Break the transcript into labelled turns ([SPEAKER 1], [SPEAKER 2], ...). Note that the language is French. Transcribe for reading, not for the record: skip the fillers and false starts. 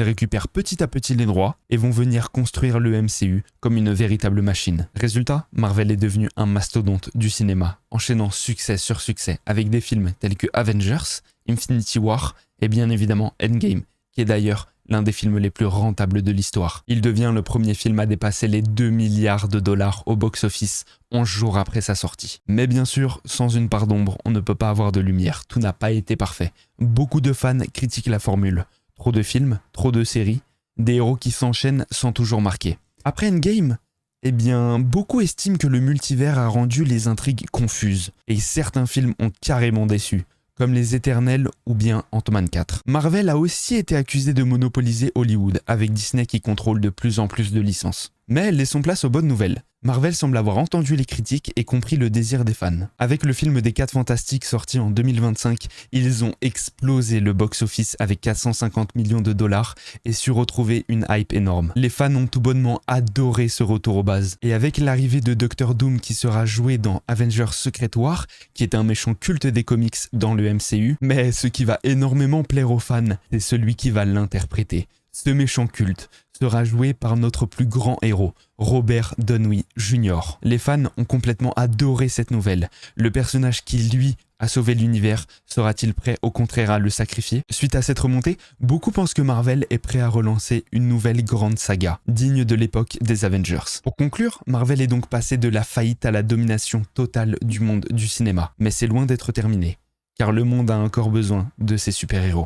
[SPEAKER 1] ils récupèrent petit à petit les droits et vont venir construire le MCU comme une véritable machine. Résultat, Marvel est devenu un mastodonte du cinéma, enchaînant succès sur succès avec des films tels que Avengers, Infinity War et bien évidemment Endgame, qui est d'ailleurs l'un des films les plus rentables de l'histoire. Il devient le premier film à dépasser les 2 milliards de dollars au box-office 11 jours après sa sortie. Mais bien sûr, sans une part d'ombre, on ne peut pas avoir de lumière, tout n'a pas été parfait. Beaucoup de fans critiquent la formule. Trop de films, trop de séries, des héros qui s'enchaînent sans toujours marquer. Après Endgame, eh bien, beaucoup estiment que le multivers a rendu les intrigues confuses, et certains films ont carrément déçu, comme Les Éternels ou bien Ant-Man 4. Marvel a aussi été accusé de monopoliser Hollywood, avec Disney qui contrôle de plus en plus de licences. Mais laissons place aux bonnes nouvelles. Marvel semble avoir entendu les critiques et compris le désir des fans. Avec le film des 4 Fantastiques sorti en 2025, ils ont explosé le box-office avec 450 millions de dollars et su retrouver une hype énorme. Les fans ont tout bonnement adoré ce retour aux bases. Et avec l'arrivée de Doctor Doom qui sera joué dans Avengers Secret War, qui est un méchant culte des comics dans le MCU, mais ce qui va énormément plaire aux fans, c'est celui qui va l'interpréter. Ce méchant culte sera joué par notre plus grand héros, Robert Downey Jr. Les fans ont complètement adoré cette nouvelle. Le personnage qui, lui, a sauvé l'univers, sera-t-il prêt au contraire à le sacrifier? Suite à cette remontée, beaucoup pensent que Marvel est prêt à relancer une nouvelle grande saga, digne de l'époque des Avengers. Pour conclure, Marvel est donc passé de la faillite à la domination totale du monde du cinéma. Mais c'est loin d'être terminé, car le monde a encore besoin de ses super-héros.